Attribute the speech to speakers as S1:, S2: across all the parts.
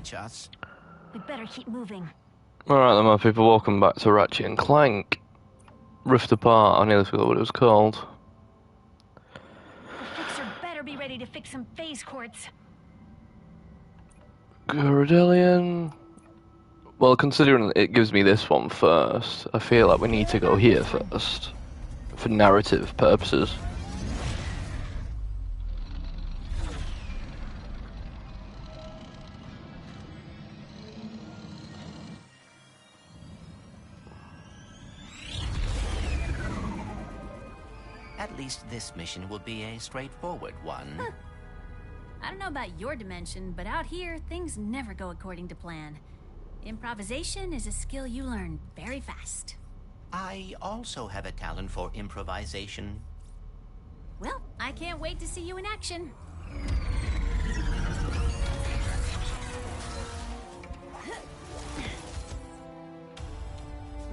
S1: catch us.
S2: We better keep moving.
S3: Alright then, my people, welcome back to Ratchet and Clank. Rift Apart, I nearly forgot what it was called.
S2: The fixer better be ready to fix some phase quartz.
S3: Gurdelian. Well, considering it gives me this one first, I feel like we need to go here first. For narrative purposes.
S1: At least this mission will be a straightforward one.
S4: Huh. I don't know about your dimension, but out here, things never go according to plan. Improvisation is a skill you learn very fast.
S1: I also have a talent for improvisation.
S4: Well, I can't wait to see you in action.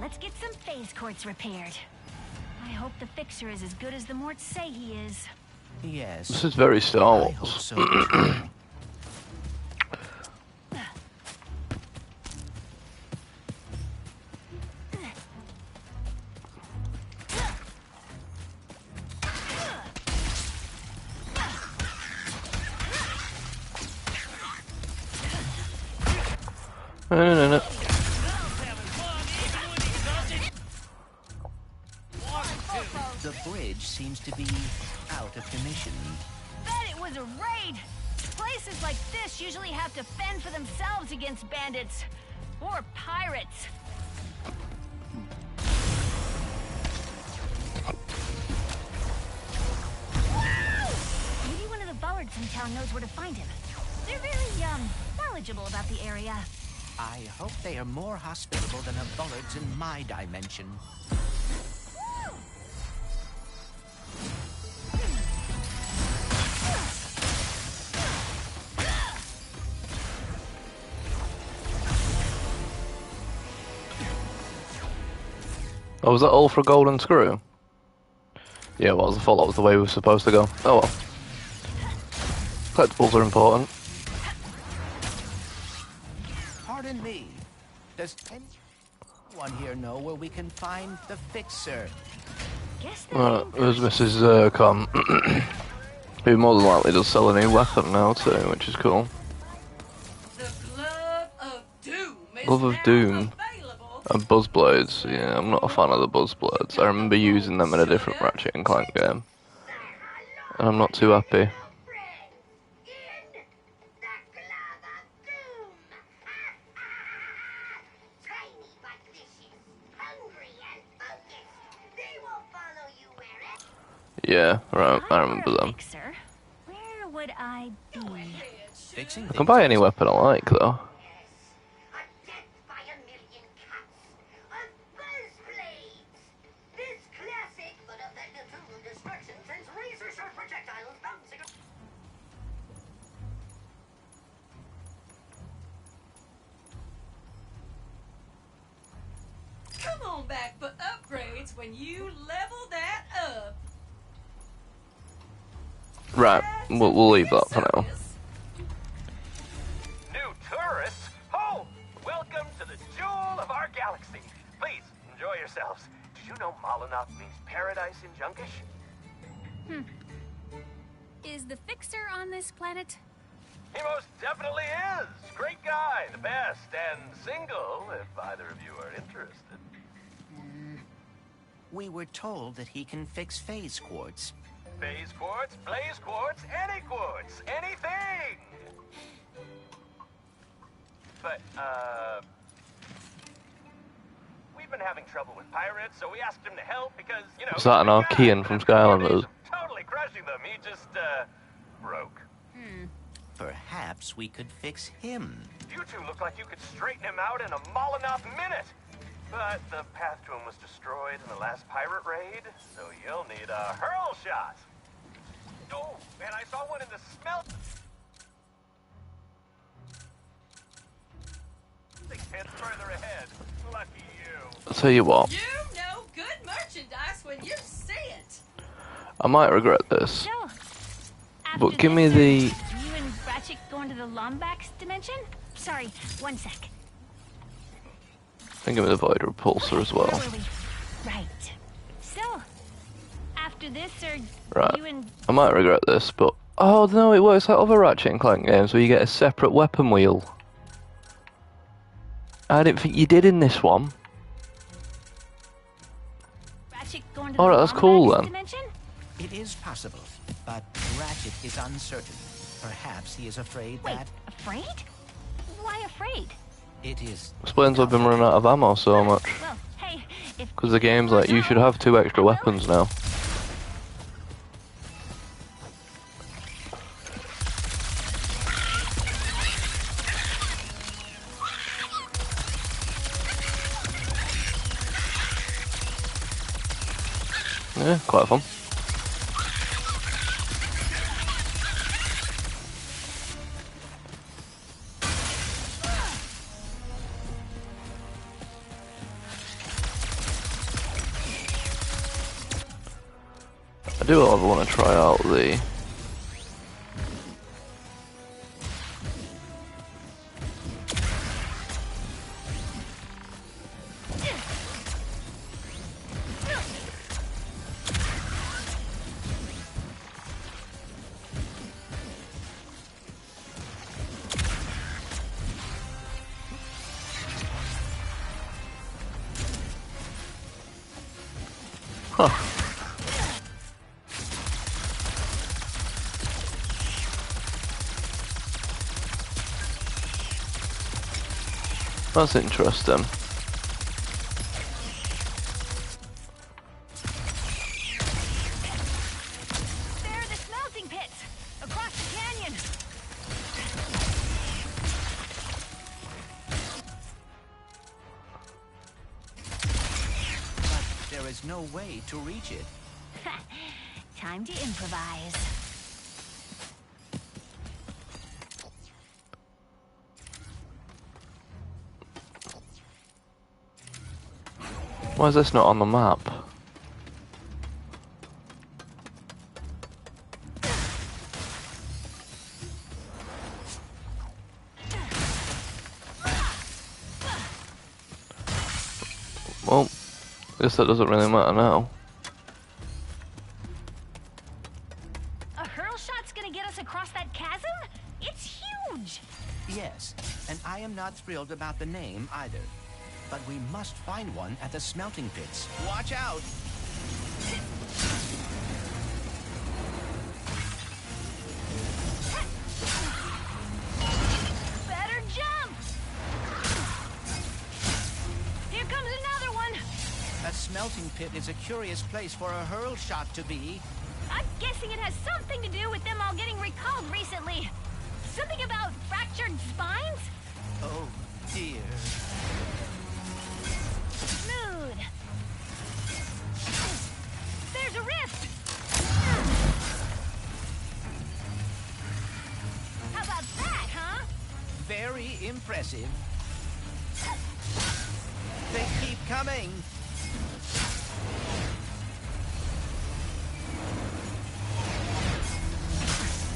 S2: Let's get some phase quartz repaired. I hope the fixer is as good as the Morts say he is.
S1: Yes.
S3: This is very Star Wars.
S1: I hope so too.
S3: No.
S1: The bridge seems to be out of commission.
S2: Bet it was a raid! Places like this usually have to fend for themselves against bandits. Or pirates. Maybe one of the Bullards in town knows where to find him. They're very, knowledgeable about the area.
S1: I hope they are more hospitable than the Bullards in my dimension.
S3: Oh, was that all for a golden screw? Yeah, well, I thought that was the way we were supposed to go. Oh well. Collectibles are important.
S1: Pardon me. Does anyone here know where we can find the fixer?
S2: Guess
S3: There's Mrs. Com, who more than likely does sell a new weapon now too, which is cool.
S5: The Glove of Doom is
S3: Glove of
S5: now
S3: Doom.
S5: available.
S3: And Buzzblades, yeah, I'm not a fan of the Buzzblades. I remember using them in a different Ratchet and Clank game. And I'm not too happy. Yeah, right, I remember them.
S2: Fixer, where would I be?
S1: Fixing
S3: I can buy any weapon I like, though.
S5: Come on back for upgrades when you level that up.
S3: Right, we'll leave that for now.
S6: New tourists? Oh, welcome to the jewel of our galaxy. Please, enjoy yourselves. Did you know Molinoff means paradise in Junkish?
S4: Is the fixer on this planet?
S6: He most definitely is. Great guy, the best, and single, if either of you are interested.
S1: We were told that he can fix phase quartz.
S6: Phase quartz, blaze quartz, any quartz, anything! But, we've been having trouble with pirates, so we asked him to help because, you know...
S3: Is that an Archean from Skylanders?
S6: Totally crushing them, he just, broke.
S1: Perhaps we could fix him.
S6: You two look like you could straighten him out in a Molinoff minute! But the path to him was destroyed in the last pirate raid, so you'll need a hurl shot. Oh, and I saw one in the smelt. It's further ahead. Lucky you.
S3: I'll tell you what,
S5: You know good merchandise when you see it.
S3: I might regret this,
S2: So,
S3: but give me the...
S2: You and Ratchet going to the Lombax dimension? sorry, one sec.
S3: Think of the void repulsor as well.
S2: Where were we? Right. So, after this, are
S3: Right.
S2: you and...
S3: I might regret this, but oh no, it works like other Ratchet and Clank games where you get a separate weapon wheel. I didn't think you did in this one.
S2: Ratchet going to the
S3: Alright, that's
S2: wrong
S3: cool
S2: back
S3: then.
S2: dimension?
S1: It is possible, but Ratchet is uncertain. Perhaps he is afraid
S2: Wait,
S1: that
S2: afraid? Why afraid?
S1: it is...
S3: Explains why I've been running out of ammo so much.
S2: Well, hey, if...
S3: Because the game's like, you should have 2 extra weapons now. Yeah, quite fun. I do ever want to try out the... Huh. That's interesting.
S2: There are the smelting pits across the canyon.
S1: But there is no way to reach it.
S2: Time to improvise.
S3: Why is this not on the map? Well, I guess that doesn't really matter now.
S2: A hurl shot's gonna get us across that chasm? It's huge!
S1: Yes, and I am not thrilled about the name either. But we must find one at the smelting pits. Watch out!
S2: Better jump! Here comes another one!
S1: A smelting pit is a curious place for a hurl shot to be.
S2: I'm guessing it has something to do with them all getting recalled recently. Something about fractured spines?
S1: Oh, dear.
S2: Smooth. There's a rift! How about that, huh?
S1: Very impressive. They keep coming.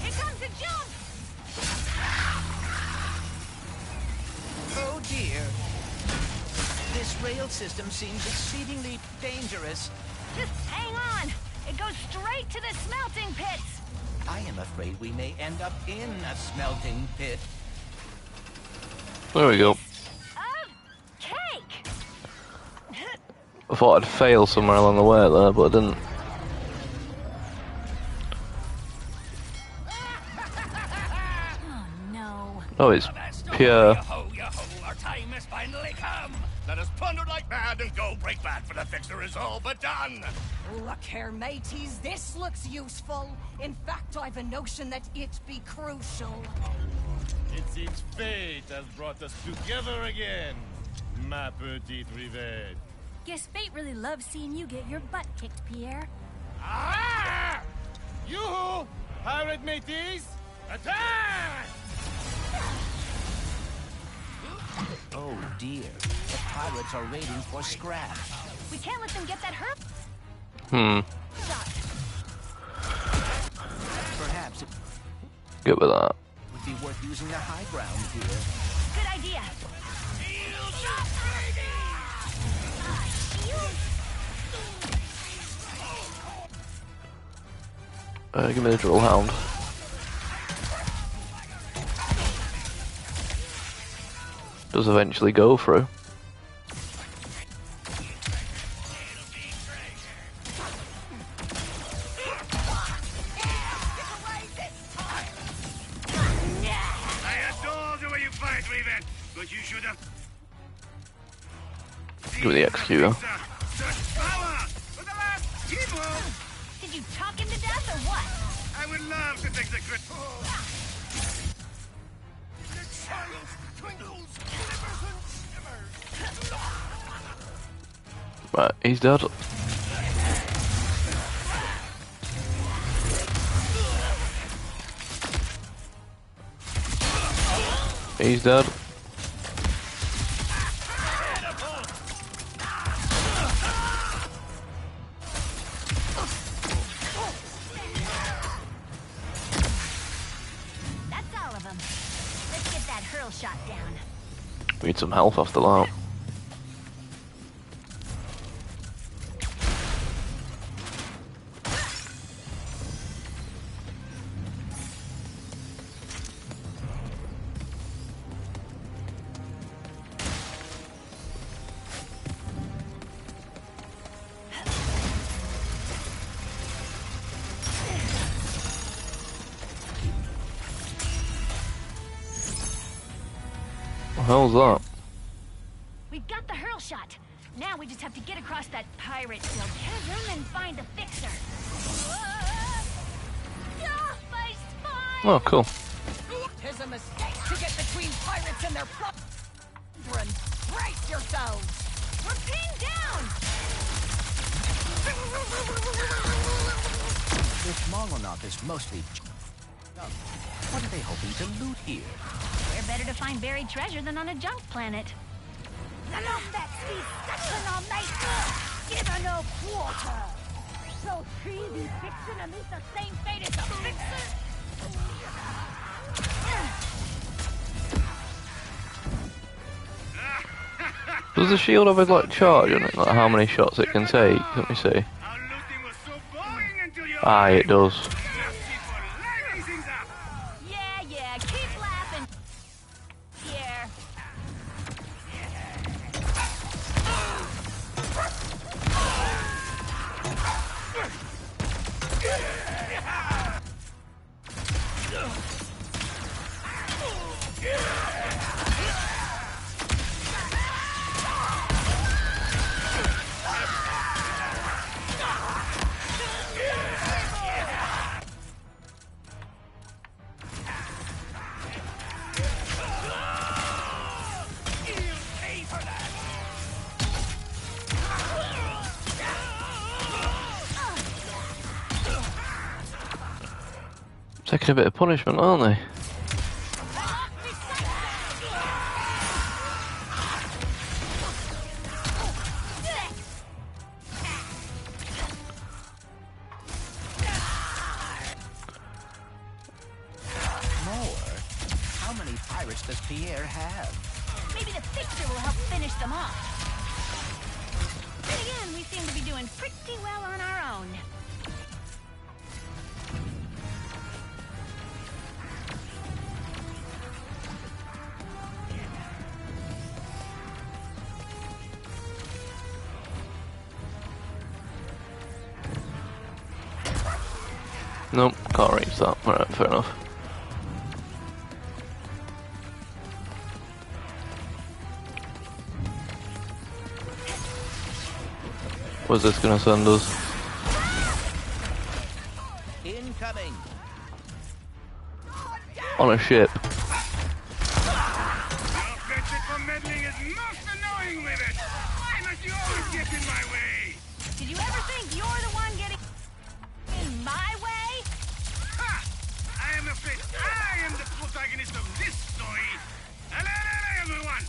S2: Here comes a jump!
S1: Oh, dear. This rail system seems exceedingly dangerous.
S2: Just hang on! It goes straight to the smelting pits!
S1: I am afraid we may end up in a smelting pit.
S3: There we go.
S2: Of cake!
S3: I thought I'd fail somewhere along the way there, but I didn't.
S4: Oh no.
S3: Oh, it's pure.
S6: Yo-ho, yo-ho, our time has finally come. Let us plunder like mad and go break bad, for the fixer is all but done.
S5: Look here, mateys, this looks useful. In fact, I've a notion that it be crucial.
S7: It seems fate has brought us together again, ma petite rivette.
S4: Guess fate really loves seeing you get your butt kicked, Pierre.
S7: Ah! Yoo-hoo! Pirate mateys, attack!
S1: Oh, dear. The pirates are waiting for scrap.
S2: We can't let them get that hurt shot.
S1: Perhaps it
S3: Good with that.
S1: would be worth using the high ground here.
S3: Give me the drill hound. Does eventually go through. Give me the executor.
S2: Did you talk him to death or what?
S7: I would love to take the crit.
S3: Right, he's dead. He's dead.
S2: That's all of them. Let's get that hurl shot down.
S3: We need some health after that. What the hell's that?
S2: We've got the hurl shot. Now we just have to get across that pirate-filled chasm and find the fixer. Ah, my spine!
S3: Oh, cool.
S5: Tis a mistake to get between pirates and their brethren. Brace yourselves!
S2: We're pinned down!
S1: If Molotov is mostly up, what are they hoping to loot here?
S2: Where better to find buried treasure than on a junk planet?
S5: Along that steep section on my give her no quarter. So she be fixing to meet the same fate as the fixer?
S3: Does the shield have a like charge on it? Like how many shots it can take? Let me see. Ah, it does.
S2: Yeah, keep laughing. Here.
S3: Taking a bit of punishment, aren't they?
S1: More? How many pirates does Pierre have?
S2: Maybe the fixer will help finish them off. Then again, we seem to be doing pretty well on our own.
S3: Nope, can't reach that. Alright, fair enough. Where's this gonna send us?
S1: Incoming!
S3: On a ship.
S2: Did you ever think you're the one getting in my way?
S7: I am afraid I am the protagonist of this story. Hello, everyone!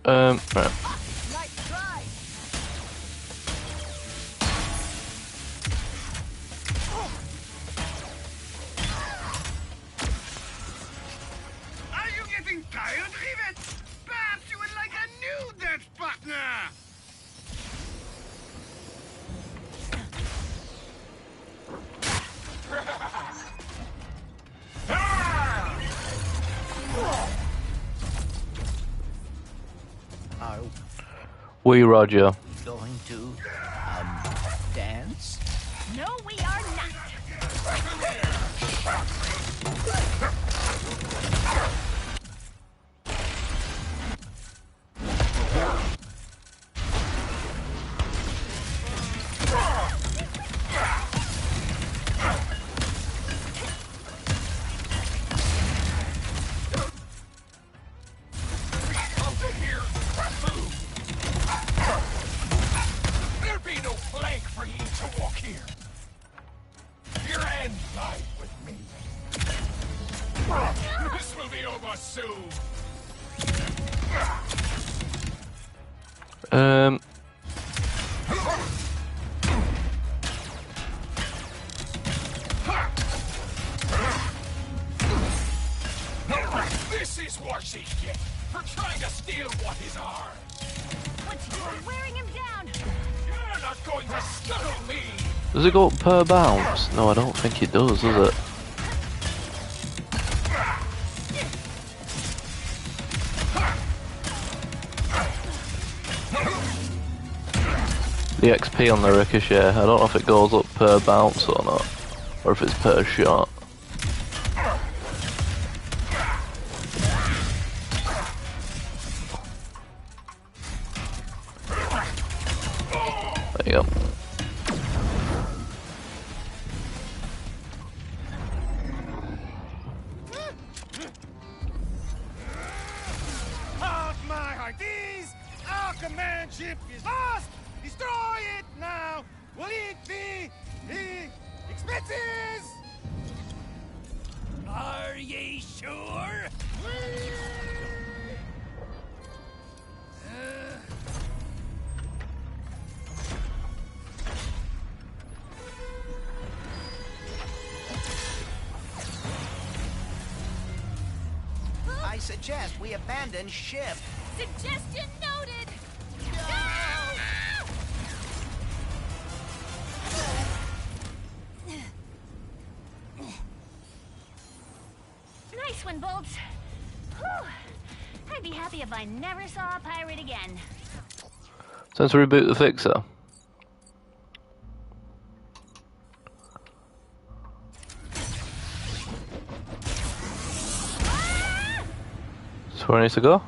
S3: Right.
S5: Nice try.
S7: Are you getting tired, Rivet? Perhaps you would like a new dance partner!
S1: Are
S3: We Roger.
S1: we going to, dance?
S2: No, we are not.
S6: Over here! Move! There'd be no Clank for you to walk here. Your end lies with me. This will be over soon. This is what she gets for trying to steal what is ours.
S2: What's you're wearing him down?
S6: You're not going to scuttle me.
S3: Does it go up per bounce? No, I don't think it does it? The XP on the ricochet, I don't know if it goes up per bounce or not, or if it's per shot. There you go.
S7: Halt my hearties! Our command ship is lost! Destroy it now! Will it be the expenses? Are ye sure?
S1: I suggest we abandon ship.
S4: Suggestion noted!
S2: Nice one, Bolts. Whew. I'd be happy if I never saw a pirate again.
S3: Time to reboot the fixer. So where needs to go?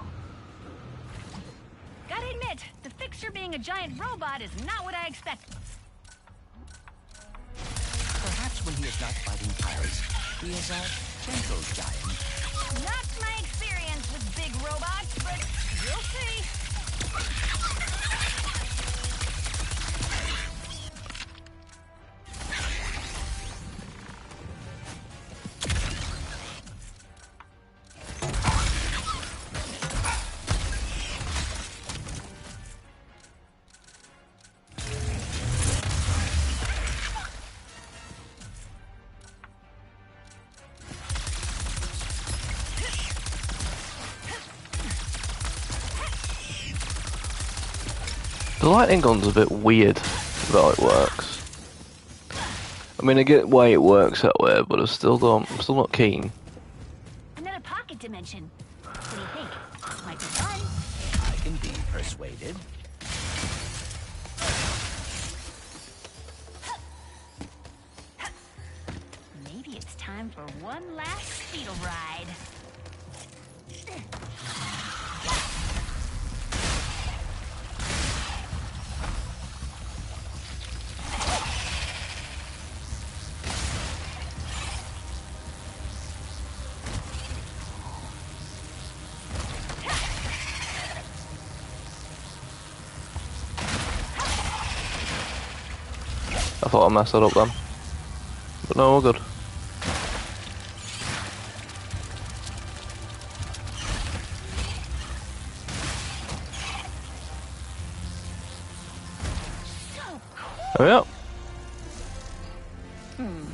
S2: Gotta admit, the fixer being a giant robot is not what I expected.
S1: Perhaps when he is not fighting pirates, he is a gentle giant.
S2: Not my experience with big robots, but we'll see.
S3: The lightning gun's a bit weird with how it works. I mean, I get why it works that way, but I still don't. I'm still not keen.
S2: Another pocket dimension. What do you think? Might be fun.
S1: I can be persuaded.
S2: Maybe it's time for one last speedo ride.
S3: I thought I messed that up then. But no, we're good. Oh yeah.
S2: Ooh,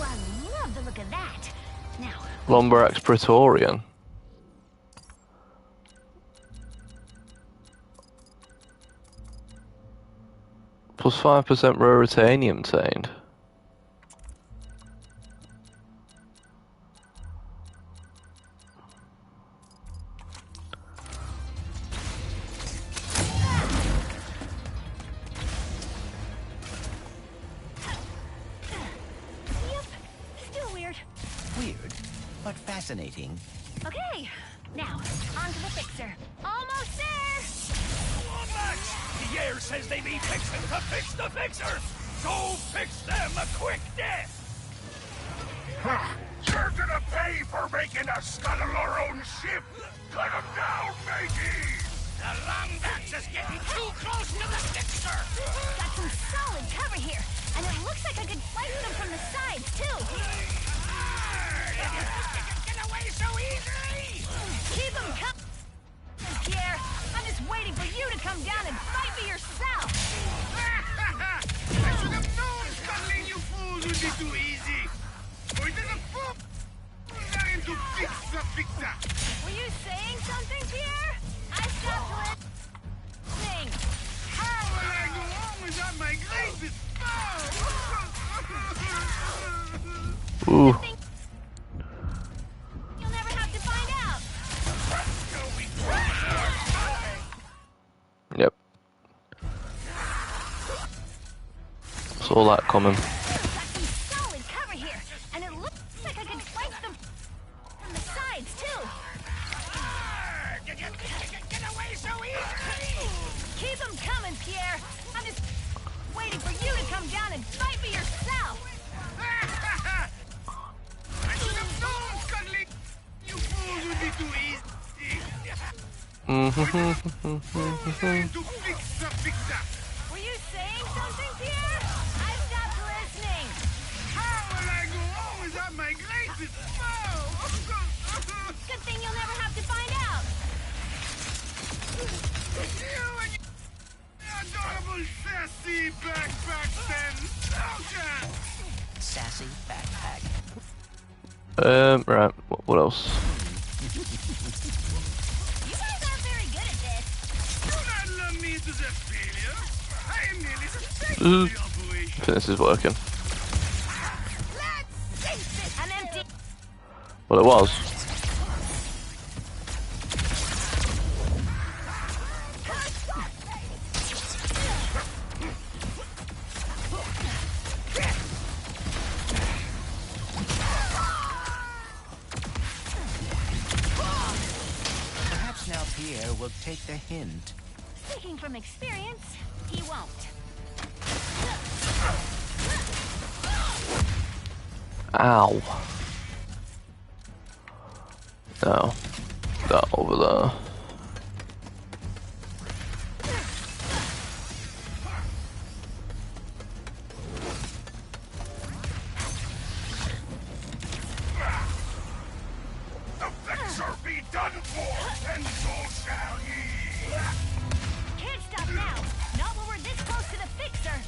S2: I love the look of that. Now,
S3: Lombrax Praetorian. Plus 5% Raritanium obtained.
S2: yep, still weird.
S1: Weird, but fascinating.
S2: Okay, now, on to the fixer. Almost there!
S6: Pierre says they need fixing to fix the fixer! Go fix them a quick death! You're gonna pay for making us scuttle our own ship! Cut him down, matey! The Lombax is getting too close to the fixer!
S2: Got some solid cover here, and it looks like I could flank them from the sides, too.
S6: You think you can get away so easily?
S2: Keep them coming, Pierre. I'm just waiting for you to come down and fight me yourself.
S7: I should have known scuttling you fools would be too easy. Or it doesn't fall. Nothing to fix the fixer.
S2: Were you saying something, Pierre? I stopped listening.
S7: How will I go on without my greatest foe?
S3: Ooh.
S2: You'll never have to find out.
S3: Yep. Saw that coming.
S2: Got some solid cover here, and it looks like I could flank them from the sides, too.
S6: Get away so easily!
S2: Keep them coming, Pierre. I'm just waiting for you to come down and fight me yourself.
S7: I should have known scuttling you fools would be too easy. Nothing to fix the fixer.
S2: Were you saying something, Pierre? I stopped listening.
S7: How will I go on without my greatest foe?
S2: Good thing you'll never have to find out.
S7: You and your adorable sassy backpack then. No chance.
S1: Sassy backpack.
S3: Right. What else?
S2: You guys aren't very good at this.
S7: Do not lump me into the failure. I am merely suspecting the
S3: I
S7: operation.
S3: think this is working.
S2: Let's face it, I'm empty.
S3: Well, it was.
S1: Perhaps now Pierre will take the hint.
S2: Speaking from experience, he won't.
S3: Ow. No. That over there.
S6: The fixer be done for, and so shall ye!
S2: Can't stop now. Not when we're this close to the fixer.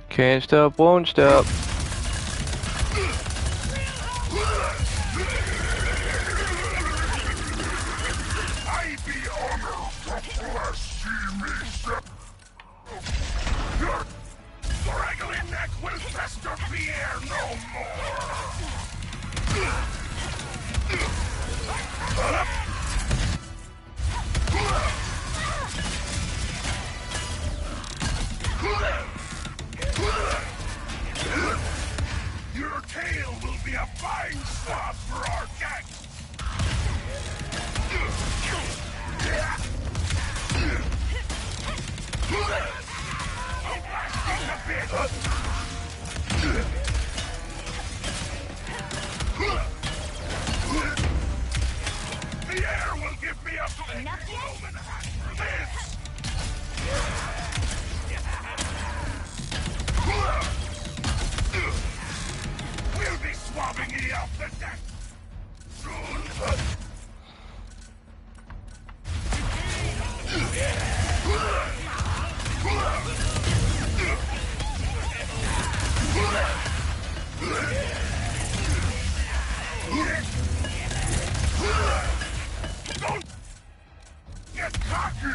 S3: Can't stop, won't stop.
S6: I be honored to see me step. Your straggling neck will fester Pierre no more. Your tail will be a fine swab for our gang. The air will give me a
S2: Enough yet?
S6: moment for this. We'll be swabbing ye off the deck.
S7: Don't get cocky!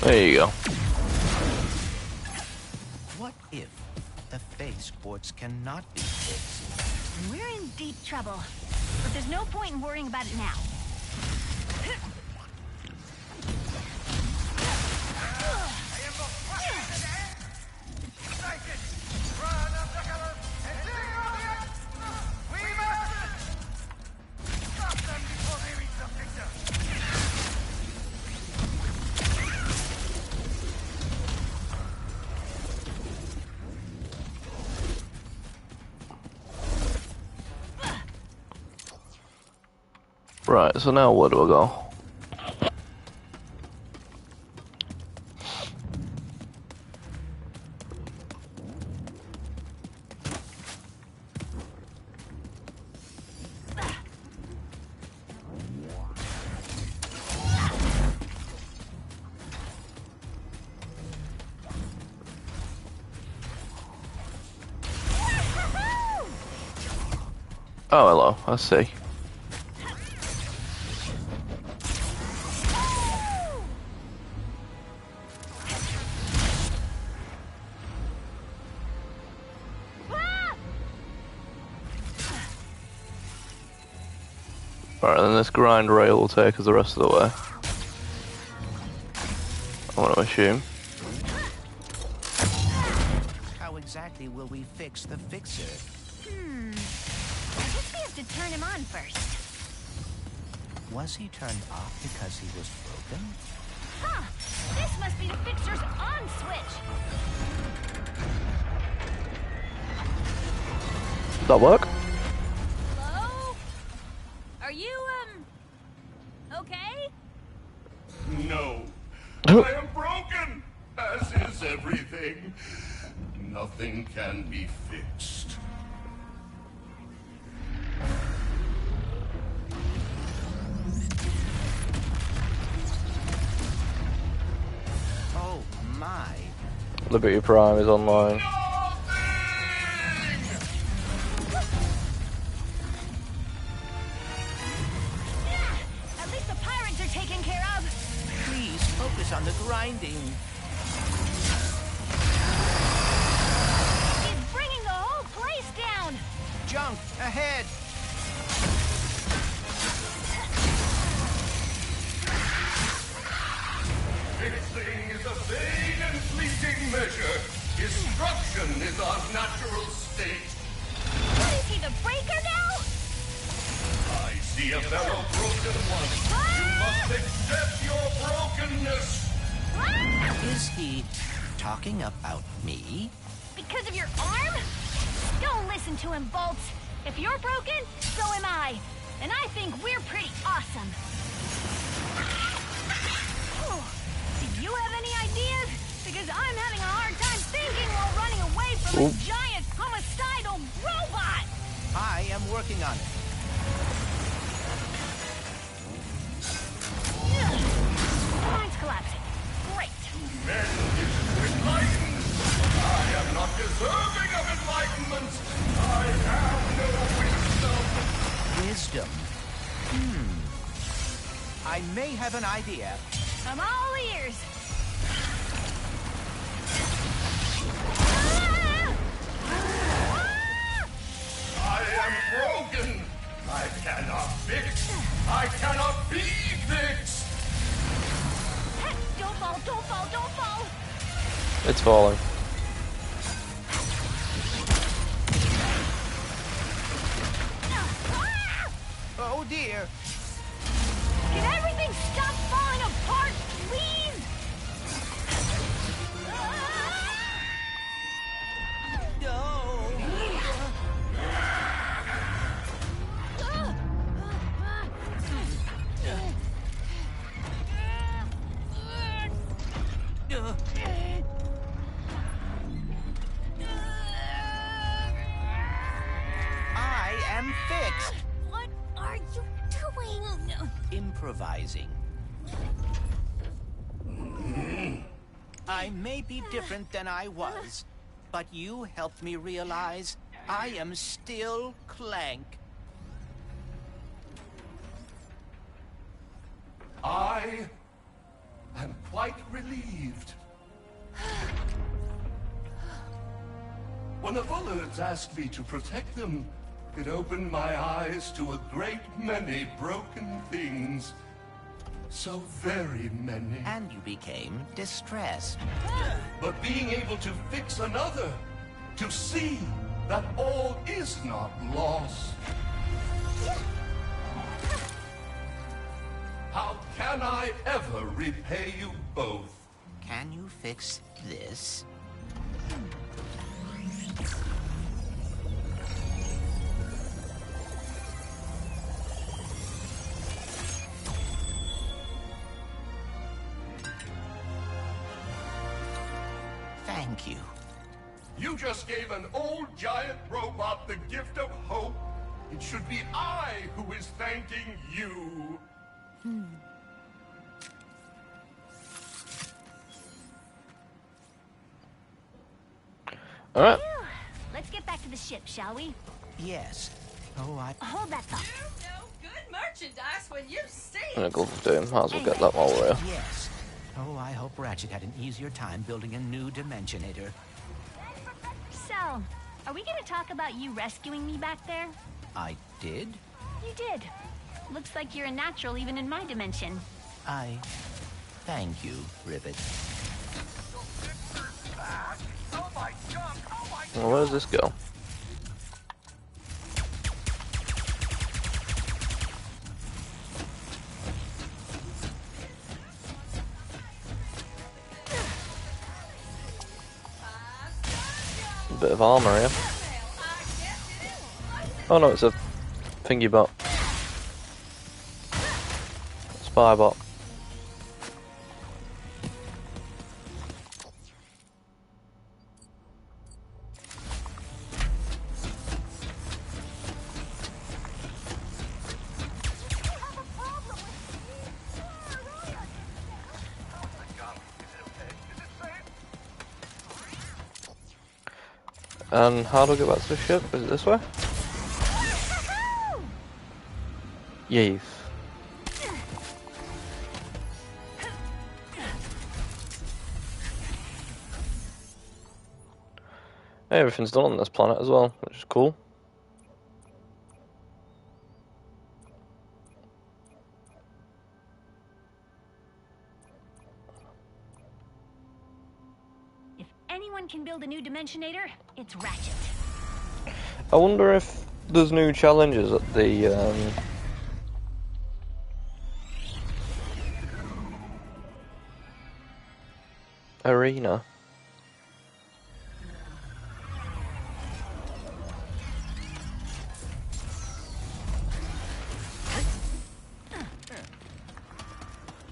S3: There you go.
S1: What if the face ports cannot be fixed?
S2: We're in deep trouble. But there's no point in worrying about it now.
S3: Right, so now where do I go? Oh, hello, I see. Alright, then this grind rail will take us the rest of the way. I want to assume.
S1: How exactly will we fix the fixer?
S2: I guess we have to turn him on first.
S1: Was he turned off because he was broken?
S2: Huh! This must be the fixer's on switch!
S3: Did that work?
S4: Hello? Are you, okay?
S7: No. I am broken, as is everything. Nothing can be fixed.
S1: Oh my.
S3: Liberty Prime is online.
S2: At least the pirates are taken care of!
S1: Please focus on the grinding.
S2: He's bringing the whole place down!
S1: Junk ahead.
S7: Fixing is a vague and fleeting measure. Destruction is our natural state.
S2: What is he, the breaker now?
S7: I see a fellow broken one. You must accept your brokenness.
S1: Is he talking about me?
S2: Because of your arm? Don't listen to him, Bolts. If you're broken, so am I. And I think we're pretty awesome. Do you have any ideas? Because I'm having a hard time thinking while running away from a giant homicidal robot!
S1: I am working on it.
S2: Mine's collapsing. Great.
S7: Men is enlightened. I am not deserving of enlightenment. I have no wisdom.
S1: Wisdom. I may have an idea.
S2: I'm all ears.
S7: I am broken. I cannot fix. I cannot be fixed.
S2: Don't fall, don't fall, don't fall!
S3: It's falling.
S1: Oh dear.
S2: Can everything stop falling apart, please?
S1: I am fixed.
S2: What are you doing?
S1: Improvising. I may be different than I was, but you helped me realize I am still Clank.
S8: I am quite relieved. When the Vullards asked me to protect them, it opened my eyes to a great many broken things. So very many.
S1: And you became distressed.
S8: But being able to fix another, to see that all is not lost. How can I ever repay you both?
S1: Can you fix this? Thank you.
S8: You just gave an old giant robot the gift of hope. It should be I who is thanking you.
S3: All right.
S2: Let's get back to the ship, shall we?
S1: Yes. Oh,
S2: Hold that thought.
S9: You know good merchandise when you see
S3: I'm gonna
S9: it.
S3: go for doing. Might as well get that while we're here.
S1: yes. Oh, I hope Ratchet had an easier time building a new Dimensionator.
S2: So, are we gonna talk about you rescuing me back there?
S1: I did?
S2: You did. Looks like you're a natural even in my dimension.
S1: I thank you, Ribbit.
S3: Well, where does this go? A bit of armor here. Oh no, it's a thingy bot. Spy bot. And how do I get back to the ship? Is it this way? Yes. Hey, everything's done on this planet as well, which is cool.
S2: If anyone can build a new Dimensionator, it's Ratchet.
S3: I wonder if there's new challenges at the arena.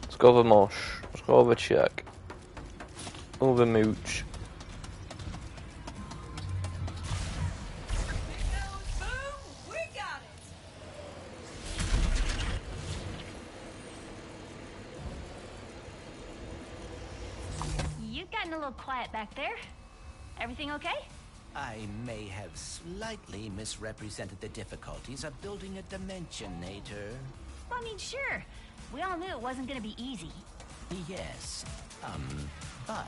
S3: Let's go over Mosh. Let's go over Check. Over Mooch.
S9: We got it.
S2: You've gotten a little quiet back there. Everything okay?
S1: I may have slightly misrepresented the difficulties of building a Dimensionator.
S2: Well, I mean, sure. We all knew it wasn't gonna be easy.
S1: Yes. But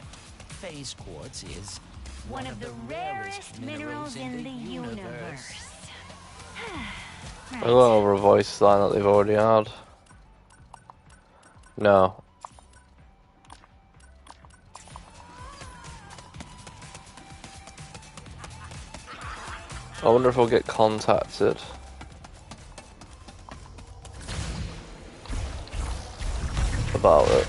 S1: phase quartz is
S2: One of the rarest minerals in the universe.
S3: I don't know over a voice line that they've already had. No. I wonder if I'll get contacted. About it.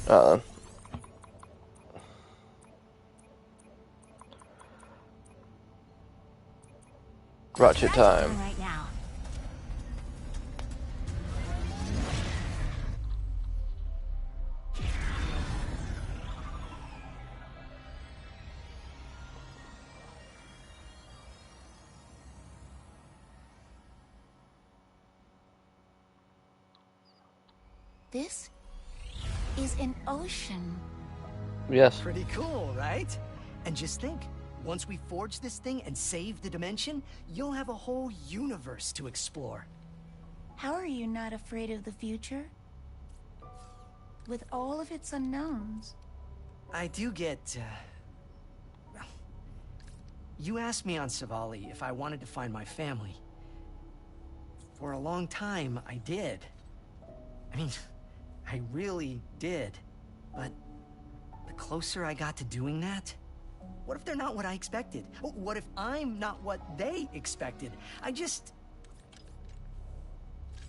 S3: Then. Ratchet time.
S2: Right now.
S5: This is an ocean.
S3: Yes.
S10: Pretty cool, right? And just think, once we forge this thing and save the dimension, you'll have a whole universe to explore.
S5: How are you not afraid of the future? With all of its unknowns.
S10: I do get, well, you asked me on Savali if I wanted to find my family. For a long time, I did. I mean, I really did. But the closer I got to doing that, what if they're not what I expected? What if I'm not what they expected?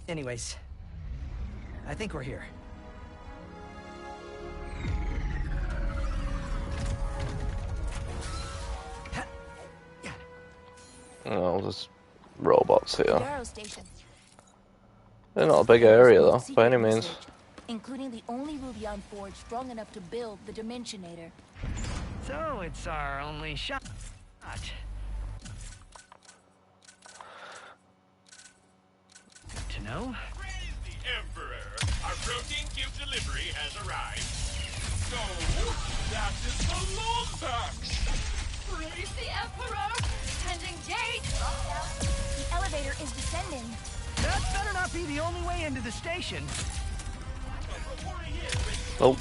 S10: Anyways, I think we're here.
S3: Oh, there's robots here.
S5: Yarrow Station.
S3: They're not a big area though, by any means.
S5: Including the only Rubion forge strong enough to build the Dimensionator.
S10: So it's our only shot. Good to know.
S7: Praise the Emperor. Our protein cube delivery has arrived. So, that is the Lombax.
S9: Praise the Emperor! Pending gate!
S5: The elevator is descending.
S10: That better not be the only way into the station.
S3: Oh.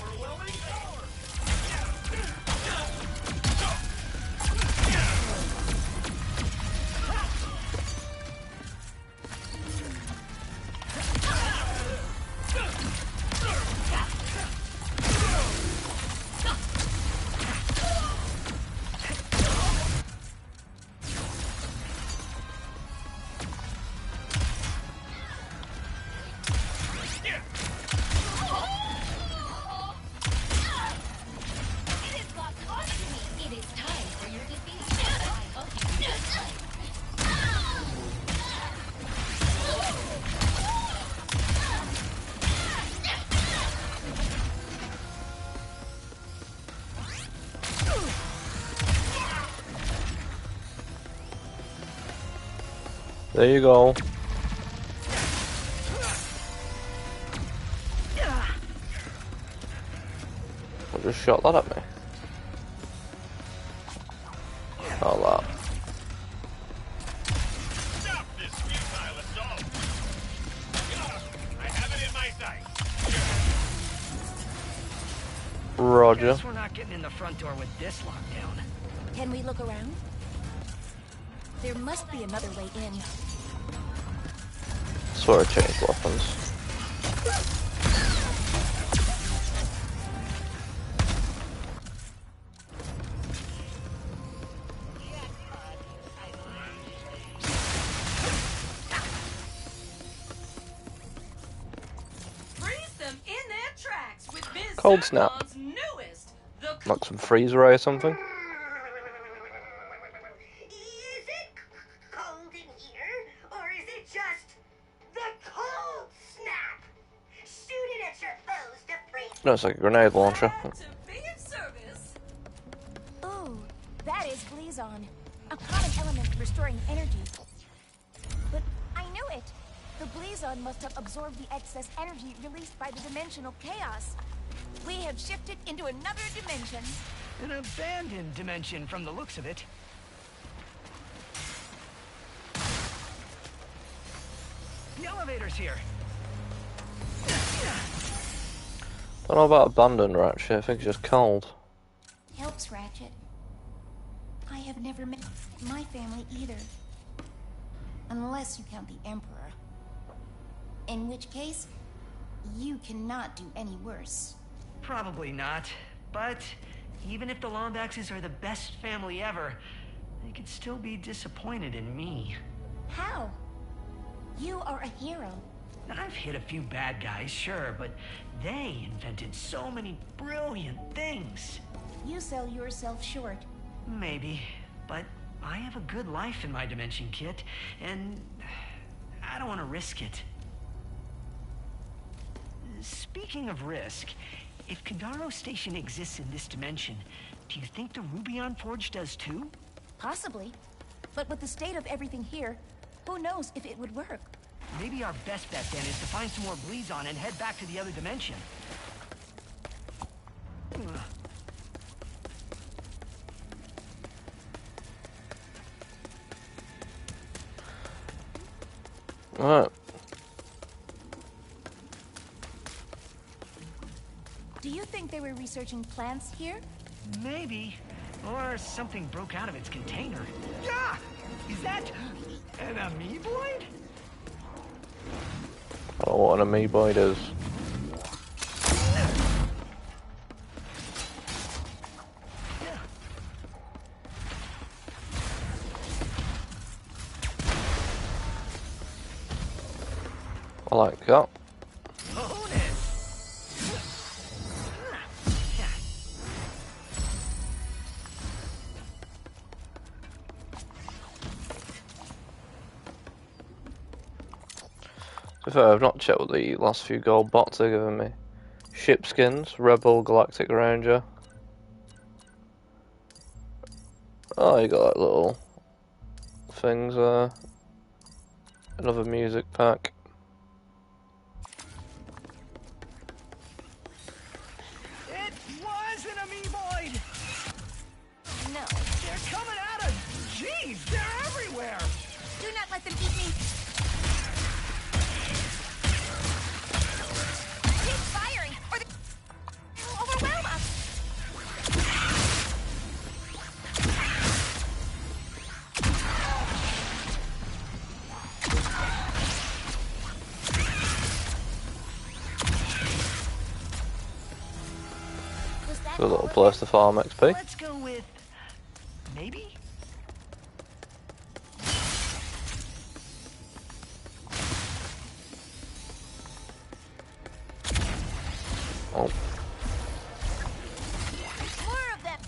S3: There you go. I just shot that at me. Oh, that.
S7: Stop this futile assault. I have it in my sight.
S3: Roger.
S10: Guess we're not getting in the front door with this lockdown.
S5: Can we look around? There must be another way in.
S3: Swear I changed weapons.
S9: Freeze them in their tracks with Biz
S3: Cold snap.
S9: Zircon's newest, the
S3: Like some freeze ray or something.
S11: Is it cold in here, or is it just the cold snap? Shoot it at your foes to freeze.
S3: No, it's like a grenade launcher.
S9: to be of service.
S5: Ooh, that is Blizon. A common element restoring energy. But I knew it. The Blizon must have absorbed the excess energy released by the dimensional chaos. We have shifted into another dimension.
S10: An abandoned dimension from the looks of it. The elevator's here.
S3: Don't know about abandoned Ratchet, I think it's just cold.
S5: Helps, Ratchet. I have never met my family either. Unless you count the Emperor. In which case, you cannot do any worse.
S10: Probably not. But even if the Lombaxes are the best family ever, they could still be disappointed in me.
S5: How? You are a hero.
S10: I've hit a few bad guys, sure, but they invented so many brilliant things.
S5: You sell yourself short.
S10: Maybe, but I have a good life in my dimension, Kit, and I don't want to risk it. Speaking of risk, if Kadaro Station exists in this dimension, do you think the Rubion Forge does too?
S5: Possibly. But with the state of everything here, who knows if it would work?
S10: Maybe our best bet then is to find some more Blizon and head back to the other dimension.
S3: Alright.
S5: Do you think they were researching plants here?
S10: Maybe. Or something broke out of its container. Yeah! Is that an amoeboid?
S3: I don't know what an amoeboid is. I like that. To be fair, I've not checked what the last few gold bots they're giving me. Ship skins, Rebel, Galactic Ranger. Oh, you got like little things there. Another music pack.
S10: It was an amoeboid!
S5: No.
S10: They're coming at us! Jeez, they're everywhere!
S5: Do not let them eat me! Keep firing, or they'll overwhelm us!
S3: A little place to farm XP.
S10: Let's go with... maybe?
S3: Oh.
S5: More of them!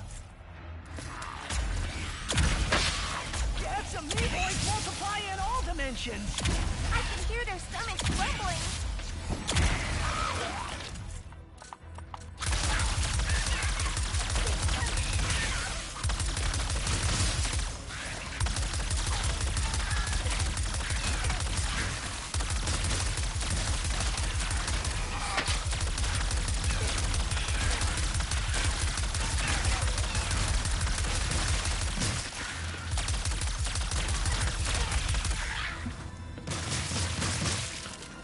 S10: Get some amoeboids multiply in all dimensions!
S5: I can hear their stomachs rumbling!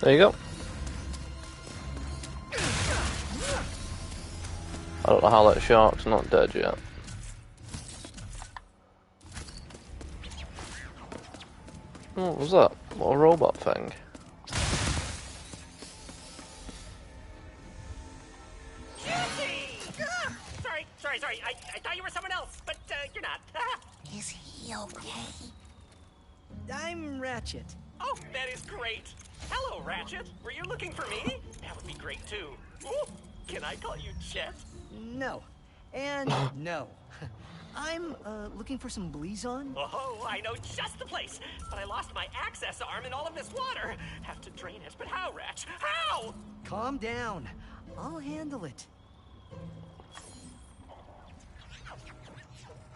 S3: There you go. I don't know how that shark's not dead yet. What was that? What a robot thing?
S6: Sorry. I thought you were someone else, but you're not.
S5: Is he okay?
S10: I'm Ratchet.
S6: Oh, that is great. Hello, Ratchet. Were you looking for me? That would be great, too. Ooh, can I call you Chet?
S10: No. And no. I'm, looking for some Blizon.
S6: Oh, I know just the place. But I lost my access arm in all of this water. Have to drain it, but how, Ratch? How?
S10: Calm down. I'll handle it.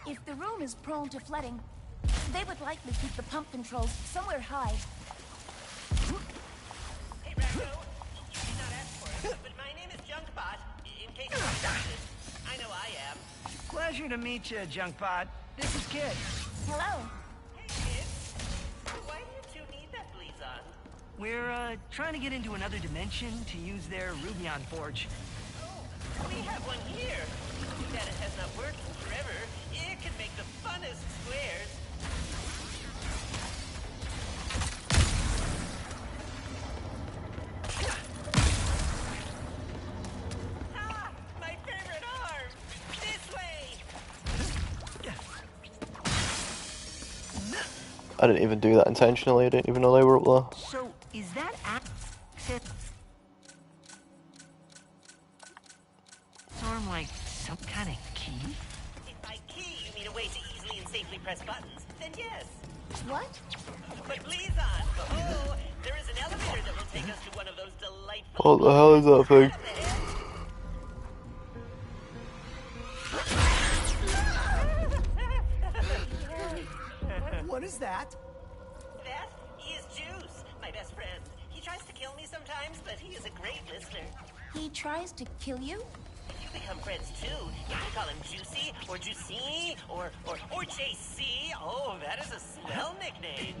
S5: If the room is prone to flooding, they would likely keep the pump controls somewhere high.
S6: Hey, Racco. You did not ask for it, but my name is Junkbot, in case you're interested. I know I am.
S10: Pleasure to meet you, Junkbot. This is Kid.
S5: Hello.
S6: Hey, kids. Why do you two need that Blizon?
S10: We're, trying to get into another dimension to use their Rubion Forge.
S6: Oh, we have one here. Too bad it has not worked in forever. It can make the funnest squares. Ah, my favorite arm! This way!
S3: I didn't even do that intentionally. I didn't even know they were up there.
S10: So, is that access arm like some kind of key?
S6: If by key you mean a way to easily and safely press buttons, then yes.
S5: What?
S6: But Blizon! Oh, there is an elevator that will take us to one of those delightful...
S3: What the hell is that thing?
S10: What is that?
S6: That is Juice, my best friend.
S11: sometimes, but he is a great listener.
S5: He tries to kill you?
S11: You become friends too. You can call him Juicy, or Juicy, or JC. Oh, that is a swell nickname.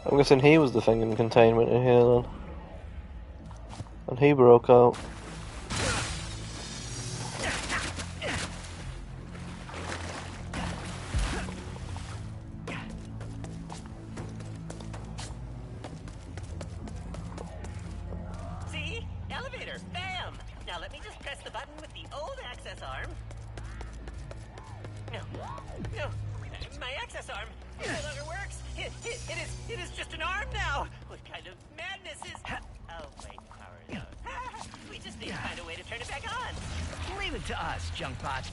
S3: I'm guessing he was the thing in containment in here then. And he broke out.
S11: See? Elevator. Bam! Now let me just press the button with the old access arm. No. My access arm no longer works. It is just an arm now. What kind of madness is... Oh, wait, power it out. We just need to find a way to turn it back on.
S10: Leave it to us, Junkbot.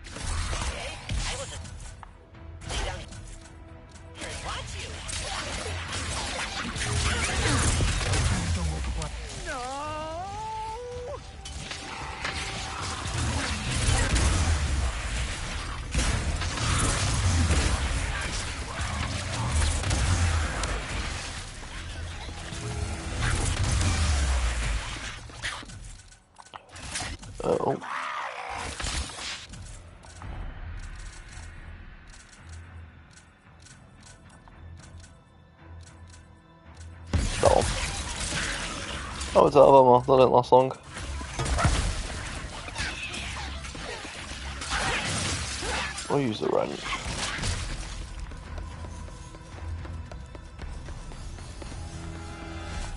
S11: Okay, I will just stay down here and watch you.
S10: No!
S3: Oh. Stop. Oh, it's out of ammo. That didn't last long. I'll use the wrench.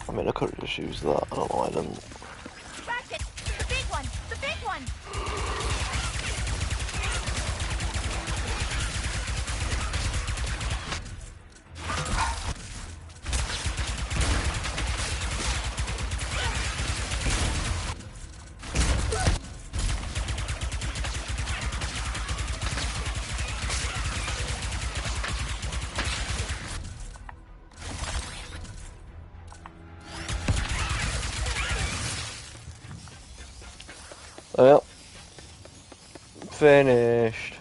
S3: I mean, I could have just used that. I don't know why I didn't.
S5: Ratchet! The big one! The big one!
S3: Yep. Finished.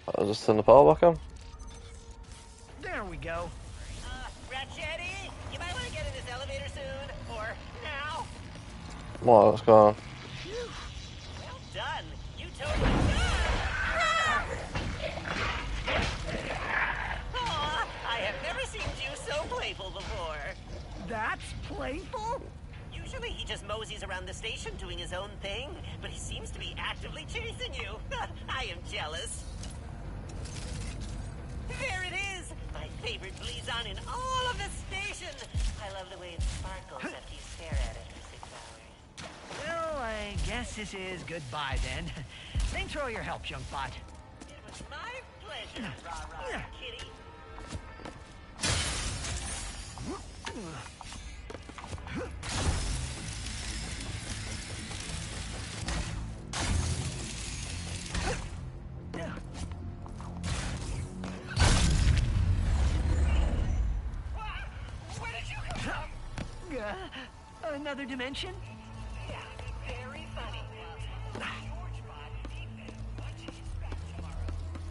S3: I'll just turn the power back on.
S10: There we go.
S11: Ratchet, you might want to get in this elevator soon, or now.
S3: What? What's going on?
S11: Well done. You totally... Aw, I have never seen you so playful before.
S10: That's playful?
S11: Usually he just moseys around the station doing his own thing, but he seems to be actively chasing you. I am jealous. There it is! My favorite Blizon in all of the station! I love the way it sparkles after you stare at it for 6 hours.
S10: Well, I guess this is goodbye then. Thanks for all your help, Junkbot.
S11: It was my pleasure, rah-rah, kitty. Where did you come from?
S10: Another dimension?
S11: Yeah, very funny.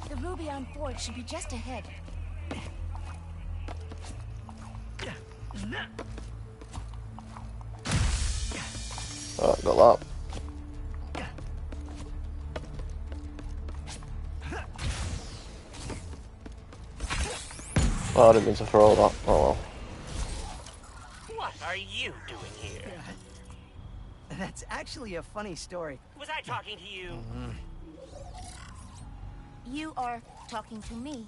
S5: The Ruby on Forge should be just ahead.
S3: Oh, got that. Oh, I didn't mean to throw that. Oh well.
S11: What are you doing here?
S10: That's actually a funny story.
S11: Was I talking to you?
S5: You are talking to me.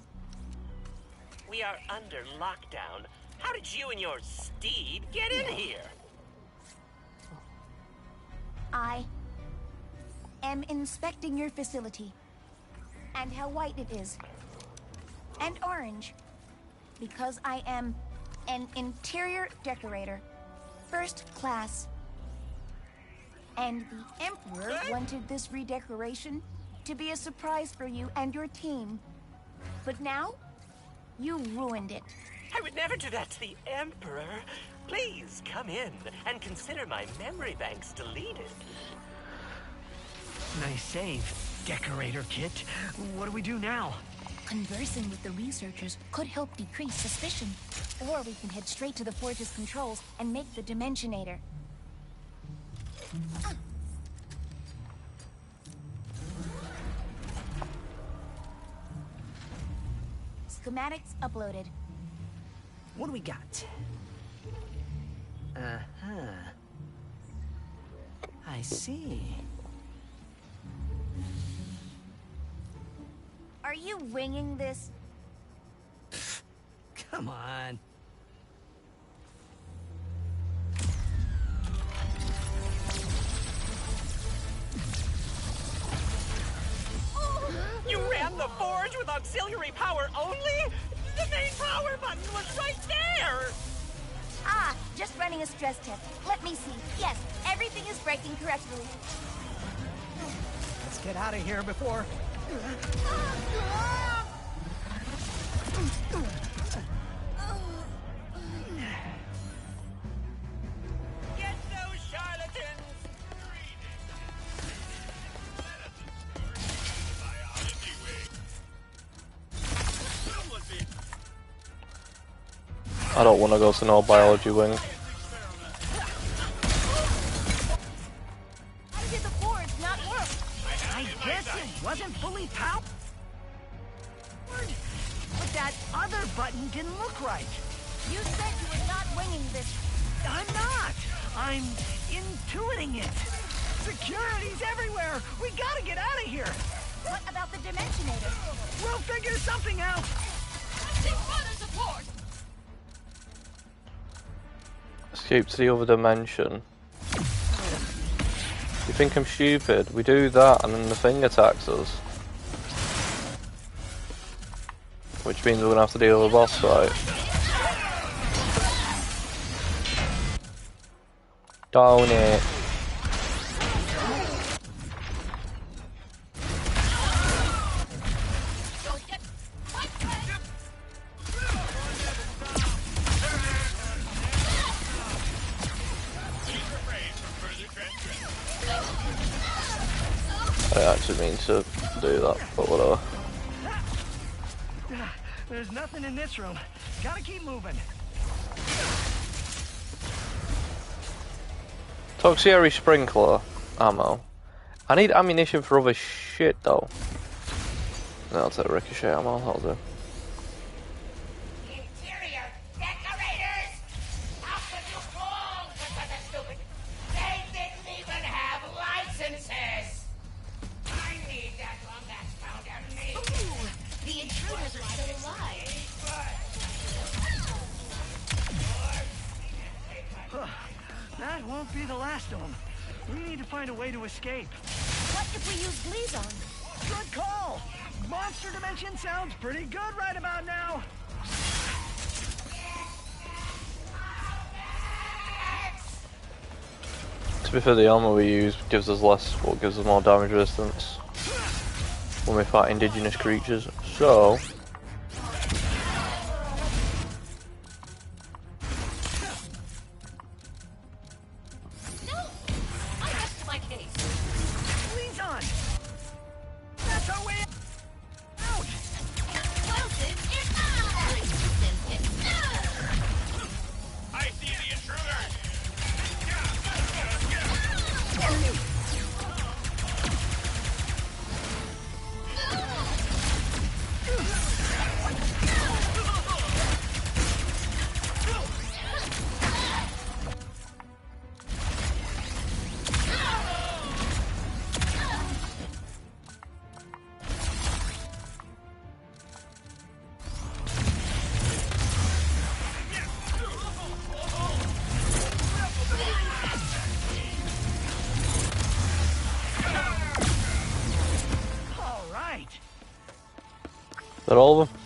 S11: We are under lockdown. How did you and your steed get in here?
S5: I am inspecting your facility. And how white it is. And orange. Because I am an interior decorator. First class. And the Emperor wanted this redecoration to be a surprise for you and your team. But now, you ruined it.
S11: I would never do that to the Emperor. Please come in and consider my memory banks deleted.
S10: Nice save, Decorator Kit. What do we do now?
S5: Conversing with the researchers could help decrease suspicion. Or we can head straight to the Forge's controls and make the Dimensionator. Schematics uploaded.
S10: What do we got? Uh-huh. I see.
S5: Are you winging this?
S10: Come on.
S11: You ran the forge with auxiliary power only? The main power button was right there!
S5: Ah, just running a stress test. Let me see. Yes, everything is breaking correctly.
S10: Let's get out of here before...
S11: Get those charlatans!
S3: I don't want to go to no biology wing.
S5: How did the forge not work?
S10: I guess it wasn't fully powered. But that other button didn't look right.
S5: You said you were not winging this.
S10: I'm not. I'm intuiting it. Security's everywhere. We gotta get out of here.
S5: What about the Dimensionator?
S10: We'll figure something out.
S9: Support.
S3: Escape to the other dimension. You think I'm stupid? We do that and then the thing attacks us. Which means we're gonna have to deal with a boss fight. Down it. I actually mean to do that, but whatever.
S10: There's nothing in this room. Gotta keep moving.
S3: Toxiary sprinkler ammo. I need ammunition for other shit though. No, I'll take ricochet ammo, that'll do.
S7: Interior decorators! How could you fall for such a stupid? They didn't even have licenses! I need that one that's found at me.
S9: Ooh, the intruders are still alive.
S10: That won't be the last of them. We need to find a way to escape.
S5: What if we use Blizon?
S10: Good call. Monster Dimension sounds pretty good right about now.
S3: To be fair, the armor we use gives us less, but gives us more damage resistance when we fight indigenous creatures. So
S9: No! I rest my case.
S10: Blizon! That's our way out!
S9: Wilson is out!
S7: I see the intruder!
S10: All right.
S3: is that all of them?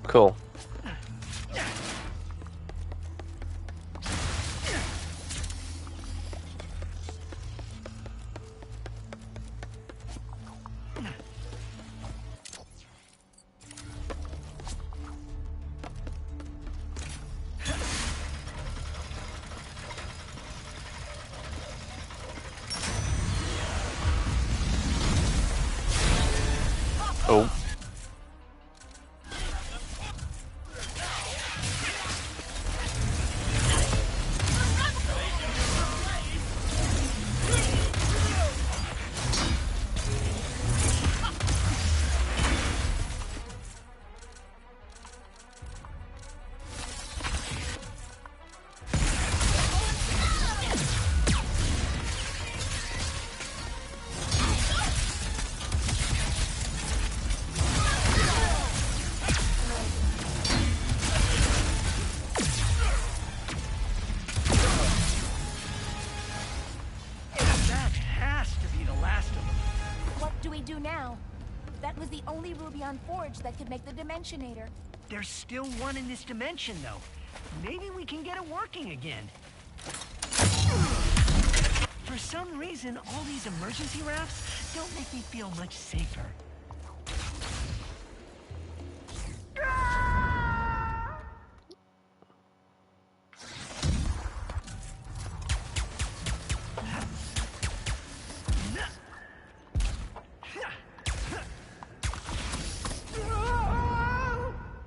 S3: Cool. Oh.
S5: That was the only ruby on Forge that could make the Dimensionator.
S10: There's still one in this dimension, though. Maybe we can get it working again. For some reason, all these emergency rafts don't make me feel much safer.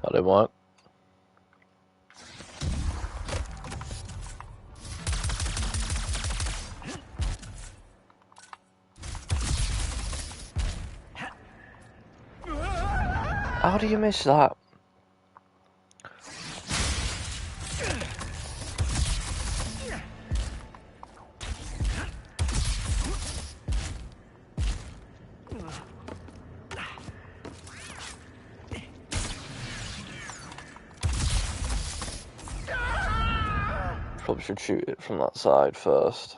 S3: That didn't work. How do you miss that? Probably should shoot it from that side first.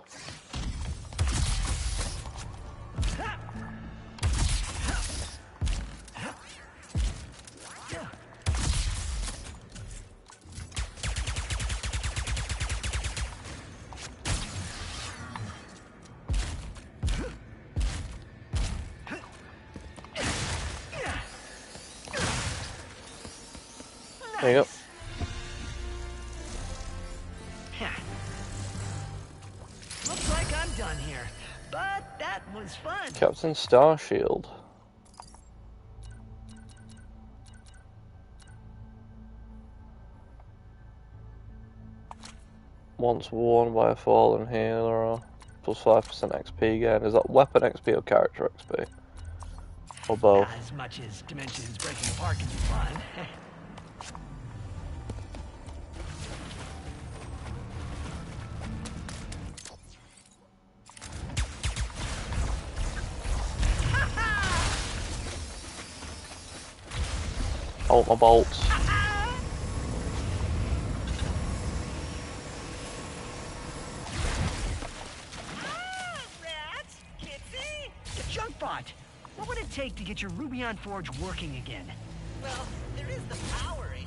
S3: There you go.
S10: Looks like I'm done here, but that was fun.
S3: Captain Starshield. Once worn by a fallen healer, plus 5% XP again. Is that weapon XP or character XP? Or both?
S10: As much as dimensions breaking apart can be fun.
S3: Hold my bolts.
S10: Junkbot, what would it take to get your Ruby on Forge working again?
S11: Well, there is the power issue.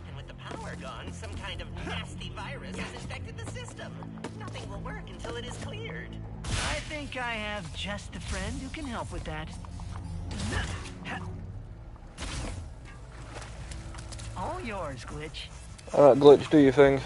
S11: And with the power gone, some kind of nasty virus has infected the system. Nothing will work until it is cleared.
S10: I think I have just the friend who can help with that. All yours, Glitch.
S3: Alright, Glitch, do your thing.